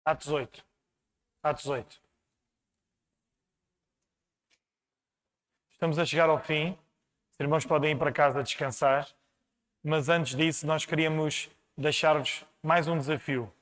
Atos 8. Atos 8. Estamos a chegar ao fim. Os irmãos podem ir para casa descansar. Mas antes disso, nós queríamos deixar-vos mais um desafio.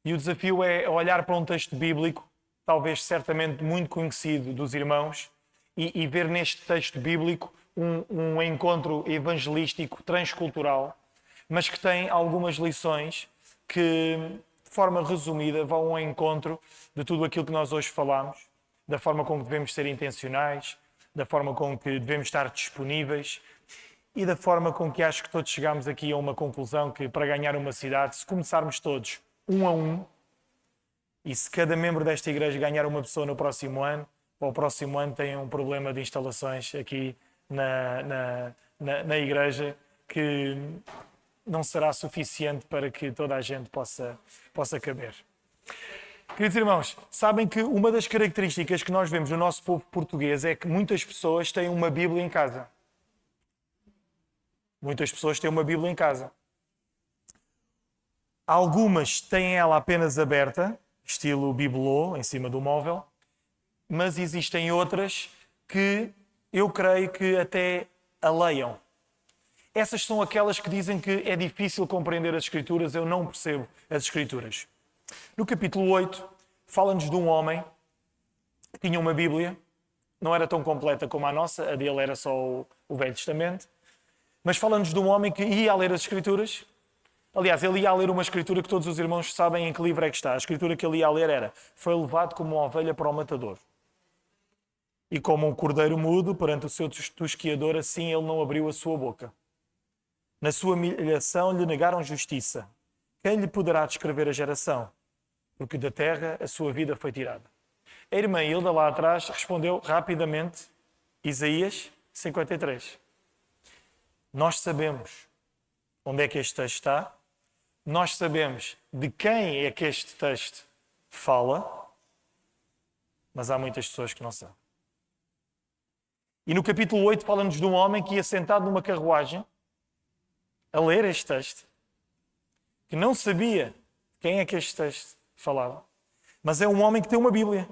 E o desafio é olhar para um texto bíblico, talvez certamente muito conhecido dos irmãos, e ver neste texto bíblico um encontro evangelístico transcultural, mas que tem algumas lições que, de forma resumida, vão ao encontro de tudo aquilo que nós hoje falámos, da forma como devemos ser intencionais, da forma como que devemos estar disponíveis e da forma com que acho que todos chegamos aqui a uma conclusão que, para ganhar uma cidade, se começarmos todos um a um, e se cada membro desta igreja ganhar uma pessoa no próximo ano, para o próximo ano tem um problema de instalações aqui na igreja que não será suficiente para que toda a gente possa caber. Queridos irmãos, sabem que uma das características que nós vemos no nosso povo português é que muitas pessoas têm uma Bíblia em casa. Muitas pessoas têm uma Bíblia em casa. Algumas têm ela apenas aberta, estilo bibelô, em cima do móvel, mas existem outras que eu creio que até a leiam. Essas são aquelas que dizem que é difícil compreender as Escrituras, eu não percebo as Escrituras. No capítulo 8, fala-nos de um homem que tinha uma Bíblia, não era tão completa como a nossa, a dele era só o Velho Testamento, mas fala-nos de um homem que ia a ler as Escrituras. Aliás, ele ia a ler uma Escritura que todos os irmãos sabem em que livro é que está. A Escritura que ele ia a ler era: foi levado como uma ovelha para o matador. E como um cordeiro mudo perante o seu tosquiador, assim ele não abriu a sua boca. Na sua humilhação lhe negaram justiça. Quem lhe poderá descrever a geração? Porque da terra a sua vida foi tirada. A irmã Hilda, lá atrás, respondeu rapidamente Isaías 53. Nós sabemos onde é que este texto está. Nós sabemos de quem é que este texto fala. Mas há muitas pessoas que não sabem. E no capítulo 8 fala-nos de um homem que ia sentado numa carruagem a ler este texto, que não sabia de quem é que este texto falava, mas é um homem que tem uma Bíblia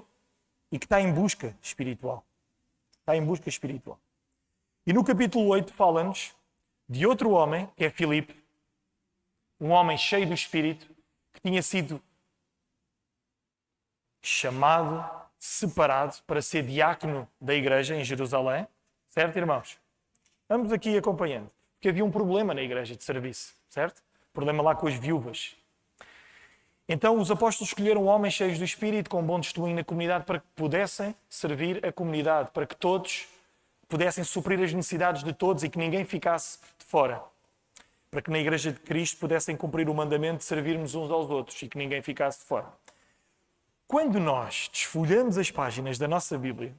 e que está em busca espiritual. Está em busca espiritual. E no capítulo 8 fala-nos de outro homem, que é Filipe, um homem cheio do Espírito, que tinha sido chamado, separado para ser diácono da igreja em Jerusalém. Certo, irmãos? Vamos aqui acompanhando. Porque havia um problema na igreja de serviço, certo? Problema lá com as viúvas. Então os apóstolos escolheram homens cheios do Espírito, com bom testemunho na comunidade, para que pudessem servir a comunidade, para que todos pudessem suprir as necessidades de todos e que ninguém ficasse de fora. Para que na igreja de Cristo pudessem cumprir o mandamento de servirmos uns aos outros e que ninguém ficasse de fora. Quando nós desfolhamos as páginas da nossa Bíblia,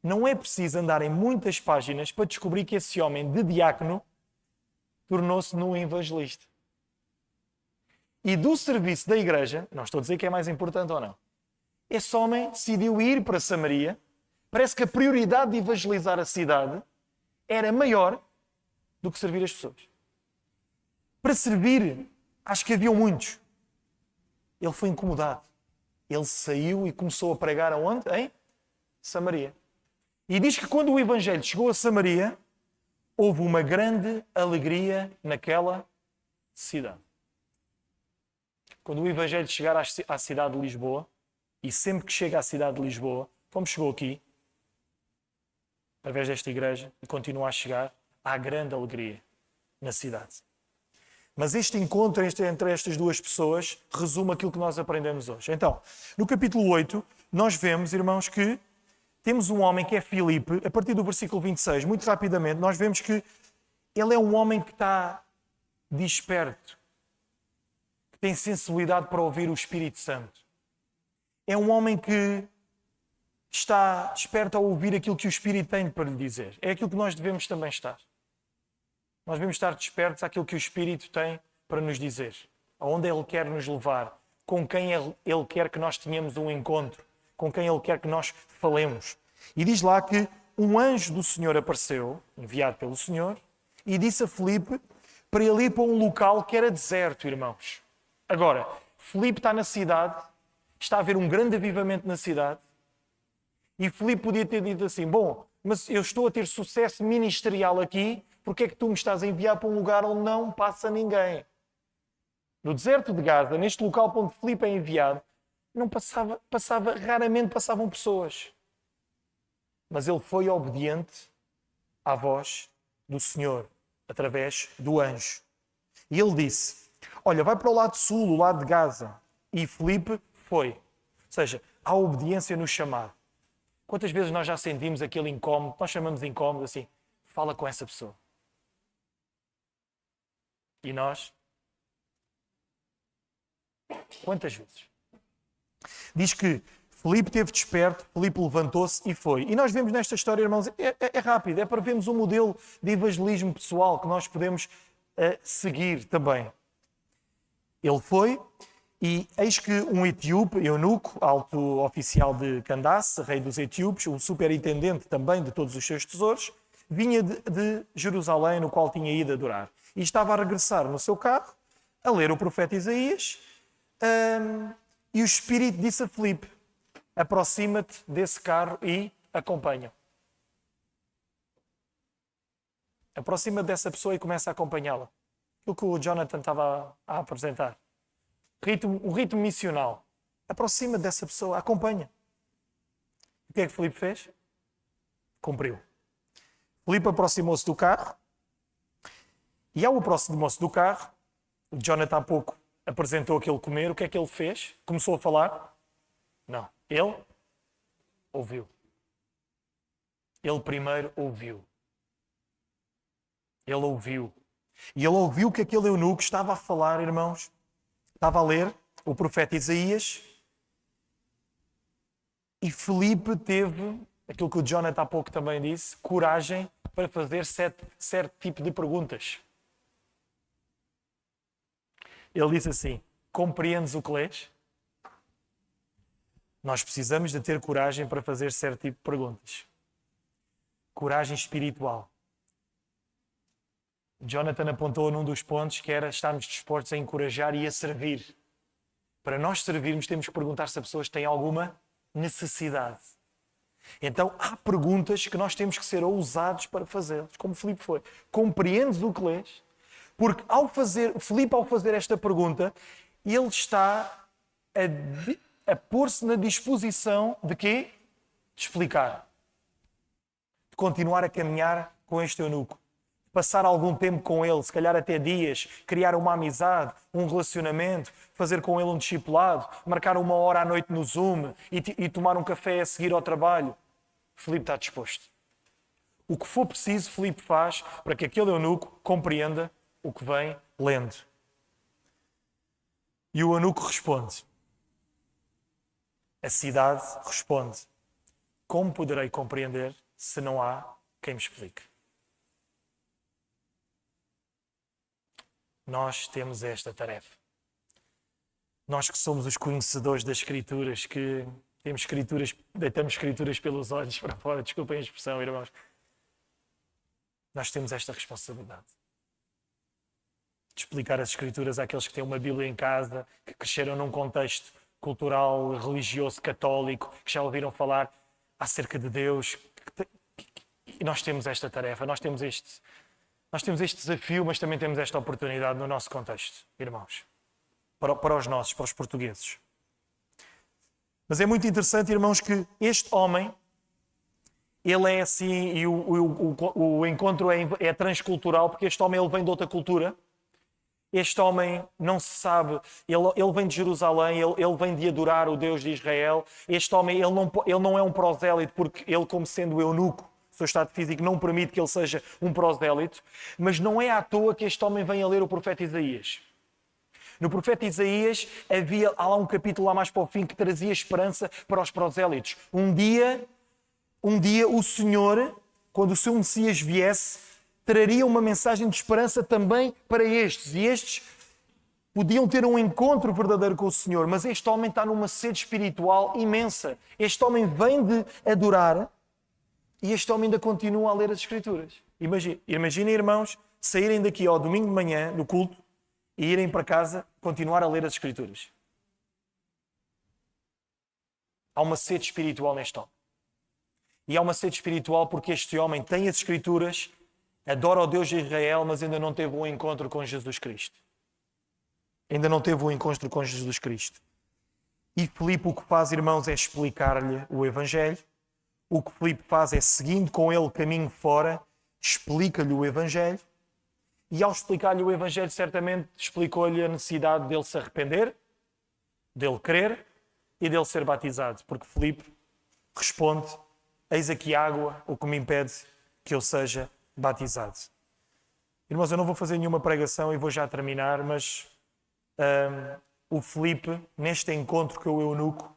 não é preciso andar em muitas páginas para descobrir que esse homem de diácono tornou-se num evangelista. E do serviço da igreja, não estou a dizer que é mais importante ou não, esse homem decidiu ir para Samaria. Parece que a prioridade de evangelizar a cidade era maior do que servir as pessoas. Para servir, acho que haviam muitos. Ele foi incomodado. Ele saiu e começou a pregar aonde? Em Samaria. E diz que quando o Evangelho chegou a Samaria, houve uma grande alegria naquela cidade. Quando o Evangelho chegar à cidade de Lisboa, e sempre que chega à cidade de Lisboa, como chegou aqui, através desta igreja, e continua a chegar, há grande alegria na cidade. Mas este encontro entre estas duas pessoas resume aquilo que nós aprendemos hoje. Então, no capítulo 8, nós vemos, irmãos, que temos um homem que é Filipe. A partir do versículo 26, muito rapidamente, nós vemos que ele é um homem que está desperto, que tem sensibilidade para ouvir o Espírito Santo. É um homem que está desperto a ouvir aquilo que o Espírito tem para lhe dizer. É aquilo que nós devemos também estar. Nós devemos estar despertos àquilo que o Espírito tem para nos dizer. Aonde Ele quer nos levar. Com quem Ele quer que nós tenhamos um encontro. Com quem Ele quer que nós falemos. E diz lá que um anjo do Senhor apareceu, enviado pelo Senhor, e disse a Filipe para ele ir para um local que era deserto, irmãos. Agora, Filipe está na cidade, está a haver um grande avivamento na cidade, e Filipe podia ter dito assim, bom, mas eu estou a ter sucesso ministerial aqui, porque é que tu me estás a enviar para um lugar onde não passa ninguém? No deserto de Gaza, neste local para onde Filipe é enviado, não raramente passavam pessoas. Mas ele foi obediente à voz do Senhor, através do anjo. E ele disse, olha, vai para o lado sul, o lado de Gaza. E Filipe foi. Ou seja, há obediência no chamado. Quantas vezes nós já sentimos aquele incómodo, nós chamamos de incómodo assim, fala com essa pessoa. E nós? Quantas vezes? Diz que Filipe esteve desperto, Filipe levantou-se e foi. E nós vemos nesta história, irmãos, é rápido, é para vermos um modelo de evangelismo pessoal que nós podemos seguir também. Ele foi e eis que um etíope, eunuco, alto oficial de Candace, rei dos etíopes, um superintendente também de todos os seus tesouros, vinha de Jerusalém, no qual tinha ido adorar. E estava a regressar no seu carro, a ler o profeta Isaías, e o Espírito disse a Filipe, aproxima-te desse carro e acompanha. Aproxima-te dessa pessoa e começa a acompanhá-la. Aquilo que o Jonathan estava a apresentar. O ritmo missional. Aproxima-te dessa pessoa, acompanha. O que é que Filipe fez? Cumpriu. Filipe aproximou-se do carro e ao aproximou-se do carro, o Jonathan há pouco apresentou aquele comer, o que é que ele fez? Começou a falar? Não. Ele ouviu. Ele primeiro ouviu. Ele ouviu. E ele ouviu que aquele eunuco estava a falar, irmãos, estava a ler o profeta Isaías e Filipe teve, aquilo que o Jonathan há pouco também disse, coragem para fazer certo tipo de perguntas. Ele disse assim, compreendes o que lês? Nós precisamos de ter coragem para fazer certo tipo de perguntas. Coragem espiritual. Jonathan apontou num dos pontos que era estarmos dispostos a encorajar e a servir. Para nós servirmos temos que perguntar se a pessoa tem alguma necessidade. Então há perguntas que nós temos que ser ousados para fazê-las, como Filipe foi. Compreendes o que lês? Porque Filipe ao fazer esta pergunta, ele está a pôr-se na disposição de quê? De explicar. De continuar a caminhar com este eunuco. De passar algum tempo com ele, se calhar até dias, criar uma amizade, um relacionamento, fazer com ele um discipulado, marcar 1 hora à noite no Zoom e tomar um café a seguir ao trabalho. Filipe está disposto. O que for preciso, Filipe faz para que aquele eunuco compreenda o que vem lendo. E o eunuco responde. A cidade responde. Como poderei compreender se não há quem me explique? Nós temos esta tarefa. Nós que somos os conhecedores das Escrituras, que temos Escrituras, deitamos Escrituras pelos olhos para fora, desculpem a expressão, irmãos. Nós temos esta responsabilidade. De explicar as Escrituras àqueles que têm uma Bíblia em casa, que cresceram num contexto cultural, religioso, católico, que já ouviram falar acerca de Deus. E nós temos esta tarefa, nós temos este desafio, mas também temos esta oportunidade no nosso contexto, irmãos. Para os portugueses. Mas é muito interessante, irmãos, que este homem, ele é assim, e o encontro é transcultural, porque este homem ele vem de outra cultura. Este homem não se sabe, ele vem de Jerusalém, ele vem de adorar o Deus de Israel. Este homem, ele não é um prosélito, porque ele, como sendo eunuco, o seu estado físico não permite que ele seja um prosélito. Mas não é à toa que este homem vem a ler o profeta Isaías. No profeta Isaías há lá um capítulo lá mais para o fim que trazia esperança para os prosélitos. Um dia o Senhor, quando o seu Messias viesse, traria uma mensagem de esperança também para estes. E estes podiam ter um encontro verdadeiro com o Senhor. Mas este homem está numa sede espiritual imensa. Este homem vem de adorar e este homem ainda continua a ler as Escrituras. Imaginem, irmãos, saírem daqui ao domingo de manhã, no culto, e irem para casa continuar a ler as Escrituras. Há uma sede espiritual neste homem. E há uma sede espiritual porque este homem tem as Escrituras, adora o Deus de Israel, mas ainda não teve um encontro com Jesus Cristo. Ainda não teve um encontro com Jesus Cristo. E Filipe o que faz, irmãos, é explicar-lhe o Evangelho. O que Filipe faz é, seguindo com ele caminho fora, explica-lhe o Evangelho. E ao explicar-lhe o Evangelho, certamente explicou-lhe a necessidade dele se arrepender, dele crer e dele ser batizado. Porque Filipe responde: eis aqui água, o que me impede que eu seja batizado. Irmãos, eu não vou fazer nenhuma pregação e vou já terminar, mas o Filipe, neste encontro com o eunuco,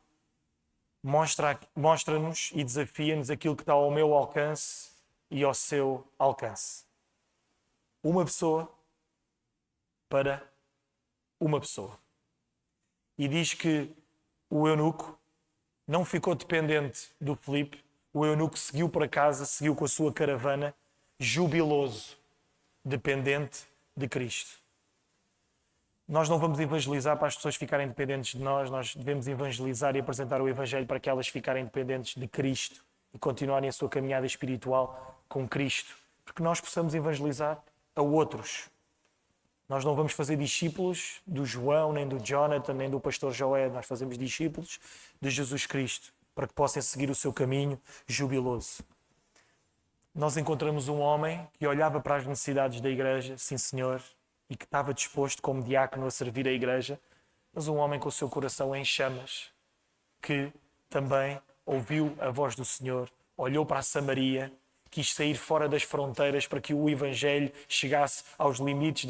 mostra-nos e desafia-nos aquilo que está ao meu alcance e ao seu alcance. Uma pessoa para uma pessoa. E diz que o eunuco não ficou dependente do Filipe. O eunuco seguiu para casa, seguiu com a sua caravana, jubiloso, dependente de Cristo. Nós não vamos evangelizar para as pessoas ficarem dependentes de nós, nós devemos evangelizar e apresentar o Evangelho para que elas ficarem dependentes de Cristo e continuarem a sua caminhada espiritual com Cristo, porque nós possamos evangelizar a outros. Nós não vamos fazer discípulos do João, nem do Jonathan, nem do pastor Joé, nós fazemos discípulos de Jesus Cristo, para que possam seguir o seu caminho jubiloso. Nós encontramos um homem que olhava para as necessidades da igreja, sim senhor, e que estava disposto como diácono a servir a igreja, mas um homem com o seu coração em chamas, que também ouviu a voz do Senhor, olhou para a Samaria, quis sair fora das fronteiras para que o Evangelho chegasse aos limites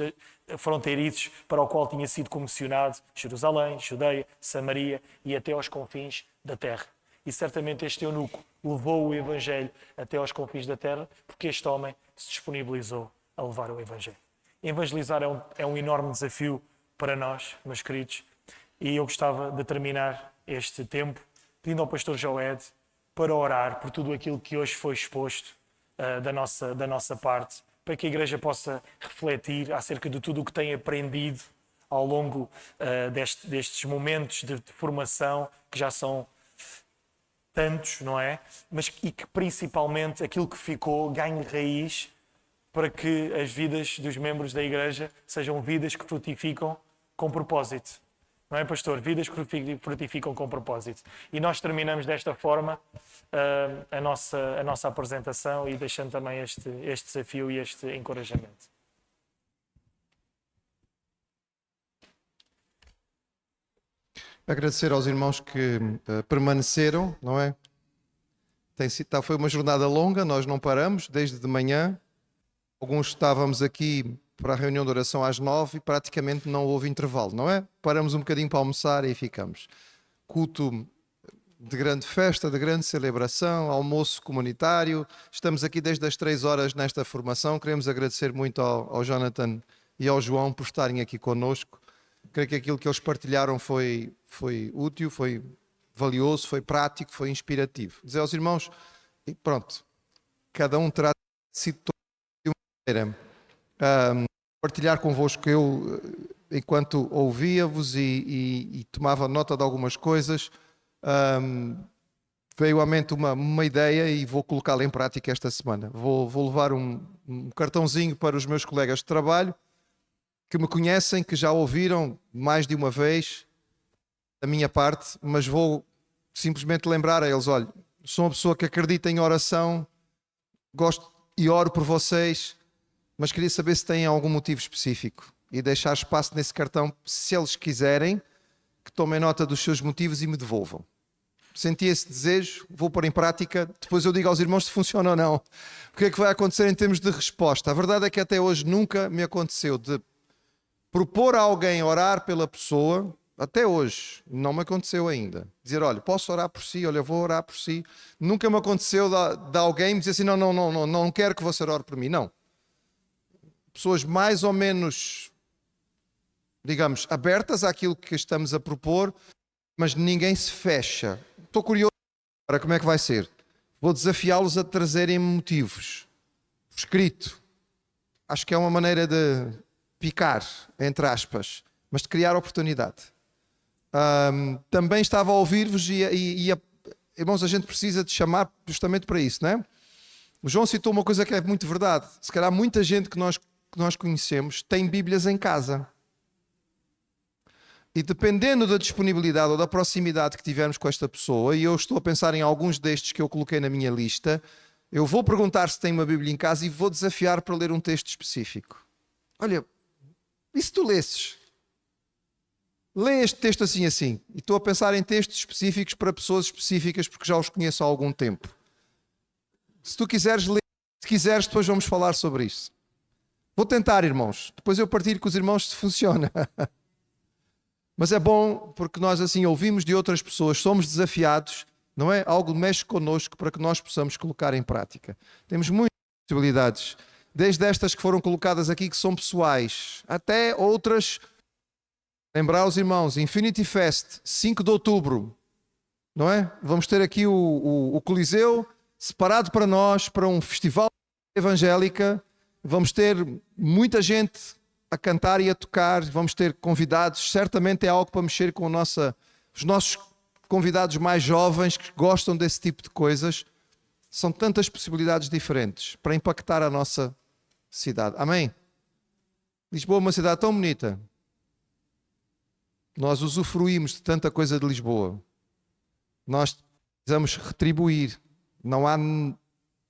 fronteiriços para o qual tinha sido comissionado, Jerusalém, Judeia, Samaria e até aos confins da terra. E certamente este eunuco levou o Evangelho até aos confins da terra, porque este homem se disponibilizou a levar o Evangelho. Evangelizar é um enorme desafio para nós, meus queridos, e eu gostava de terminar este tempo pedindo ao pastor Joed para orar por tudo aquilo que hoje foi exposto da nossa parte, para que a igreja possa refletir acerca de tudo o que tem aprendido ao longo destes momentos de formação, que já são tantos, não é? E que principalmente aquilo que ficou ganhe raiz para que as vidas dos membros da igreja sejam vidas que frutificam com propósito. Não é, pastor? Vidas que frutificam com propósito. E nós terminamos desta forma a nossa apresentação e deixando também este desafio e este encorajamento. Agradecer aos irmãos que permaneceram, não é? Foi uma jornada longa, nós não paramos, desde de manhã. Alguns estávamos aqui para a reunião de oração às 9 e praticamente não houve intervalo, não é? Paramos um bocadinho para almoçar e ficamos. Culto de grande festa, de grande celebração, almoço comunitário. Estamos aqui desde as 3 horas nesta formação. Queremos agradecer muito ao Jonathan e ao João por estarem aqui connosco. Creio que aquilo que eles partilharam foi útil, foi valioso, foi prático, foi inspirativo. Dizer aos irmãos, e pronto, cada um terá sido de uma maneira. Partilhar convosco, eu, enquanto ouvia-vos e tomava nota de algumas coisas, veio à mente uma ideia e vou colocá-la em prática esta semana. Vou levar um cartãozinho para os meus colegas de trabalho, que me conhecem, que já ouviram mais de uma vez da minha parte, mas vou simplesmente lembrar a eles, olha, sou uma pessoa que acredita em oração, gosto e oro por vocês, mas queria saber se têm algum motivo específico e deixar espaço nesse cartão, se eles quiserem, que tomem nota dos seus motivos e me devolvam. Senti esse desejo, vou pôr em prática, depois eu digo aos irmãos se funciona ou não. O que é que vai acontecer em termos de resposta? A verdade é que até hoje nunca me aconteceu de propor a alguém orar pela pessoa, até hoje, não me aconteceu ainda. Dizer, olha, posso orar por si, olha, eu vou orar por si. Nunca me aconteceu de alguém me dizer assim, não quero que você ore por mim, não. Pessoas mais ou menos, digamos, abertas àquilo que estamos a propor, mas ninguém se fecha. Estou curioso para como é que vai ser. Vou desafiá-los a trazerem motivos. Escrito. Acho que é uma maneira de picar, entre aspas, mas de criar oportunidade. Também estava a ouvir-vos e irmãos, a gente precisa de chamar justamente para isso, não é? O João citou uma coisa que é muito verdade. Se calhar muita gente que nós conhecemos tem Bíblias em casa. E dependendo da disponibilidade ou da proximidade que tivermos com esta pessoa, e eu estou a pensar em alguns destes que eu coloquei na minha lista, eu vou perguntar se tem uma Bíblia em casa e vou desafiar para ler um texto específico. Olha, e se tu lesses? Lê este texto assim assim. E estou a pensar em textos específicos para pessoas específicas porque já os conheço há algum tempo. Se tu quiseres ler, se quiseres, depois vamos falar sobre isso. Vou tentar, irmãos. Depois eu partilho com os irmãos se funciona. Mas é bom porque nós assim ouvimos de outras pessoas, somos desafiados, não é? Algo mexe connosco para que nós possamos colocar em prática. Temos muitas possibilidades, desde estas que foram colocadas aqui que são pessoais, até outras. Lembrar os irmãos, Infinity Fest, 5 de outubro, não é? Vamos ter aqui o Coliseu separado para nós, para um festival evangélica. Vamos ter muita gente a cantar e a tocar, vamos ter convidados. Certamente é algo para mexer com os nossos convidados mais jovens que gostam desse tipo de coisas. São tantas possibilidades diferentes para impactar a nossa cidade. Amém? Lisboa é uma cidade tão bonita. Nós usufruímos de tanta coisa de Lisboa. Nós precisamos retribuir. Não há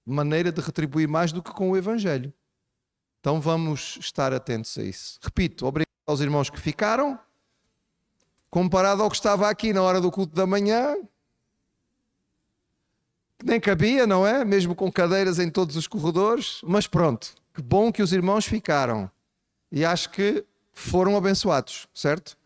maneira de retribuir mais do que com o Evangelho. Então vamos estar atentos a isso. Repito, obrigado aos irmãos que ficaram. Comparado ao que estava aqui na hora do culto da manhã, que nem cabia, não é? Mesmo com cadeiras em todos os corredores. Mas pronto, que bom que os irmãos ficaram. E acho que foram abençoados, certo?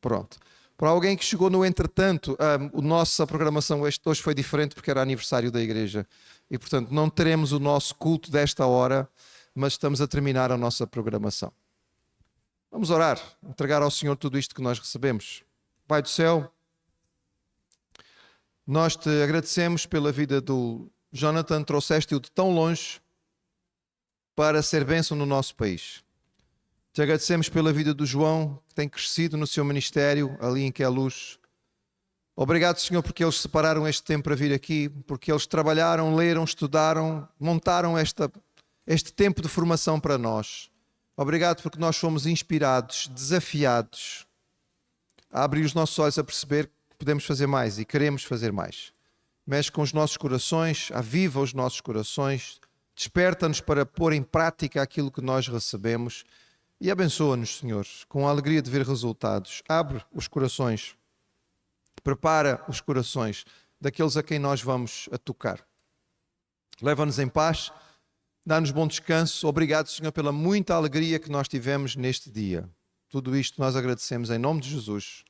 Pronto. Para alguém que chegou no entretanto, a nossa programação hoje foi diferente porque era aniversário da igreja. E portanto não teremos o nosso culto desta hora, mas estamos a terminar a nossa programação. Vamos orar, entregar ao Senhor tudo isto que nós recebemos. Pai do céu, nós te agradecemos pela vida do Jonathan, trouxeste-o de tão longe para ser bênção no nosso país. Te agradecemos pela vida do João, que tem crescido no seu ministério, ali em Queluz. Obrigado, Senhor, porque eles separaram este tempo para vir aqui, porque eles trabalharam, leram, estudaram, montaram este tempo de formação para nós. Obrigado porque nós fomos inspirados, desafiados a abrir os nossos olhos a perceber que podemos fazer mais e queremos fazer mais. Mexe com os nossos corações, aviva os nossos corações, desperta-nos para pôr em prática aquilo que nós recebemos. E abençoa-nos, Senhor, com a alegria de ver resultados. Abre os corações, prepara os corações daqueles a quem nós vamos a tocar. Leva-nos em paz, dá-nos bom descanso. Obrigado, Senhor, pela muita alegria que nós tivemos neste dia. Tudo isto nós agradecemos em nome de Jesus.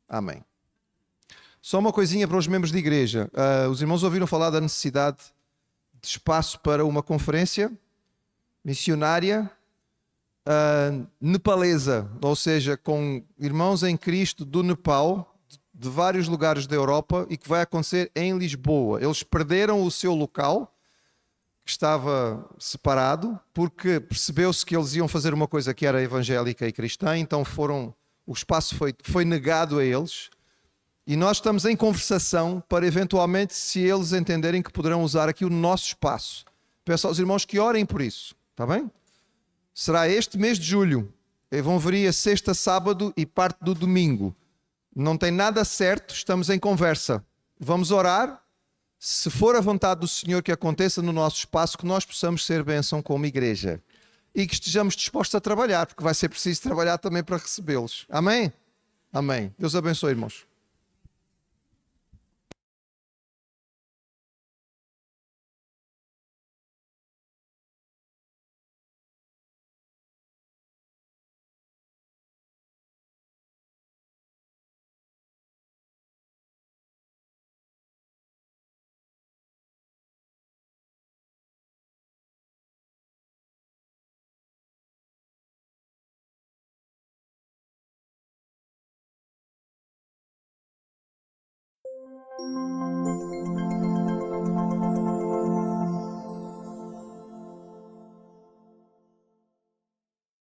Amém. Só uma coisinha para os membros de igreja. Os irmãos ouviram falar da necessidade de espaço para uma conferência missionária nepalesa, ou seja, com irmãos em Cristo do Nepal, de vários lugares da Europa, e que vai acontecer em Lisboa. Eles perderam o seu local, que estava separado, porque percebeu-se que eles iam fazer uma coisa que era evangélica e cristã, então o espaço foi negado a eles, e nós estamos em conversação para eventualmente, se eles entenderem que poderão usar aqui o nosso espaço. Peço aos irmãos que orem por isso, está bem? Será este mês de julho. Vão vir a sexta, sábado e parte do domingo. Não tem nada certo, estamos em conversa. Vamos orar. Se for a vontade do Senhor que aconteça no nosso espaço, que nós possamos ser bênção como igreja. E que estejamos dispostos a trabalhar, porque vai ser preciso trabalhar também para recebê-los. Amém? Amém. Deus abençoe, irmãos.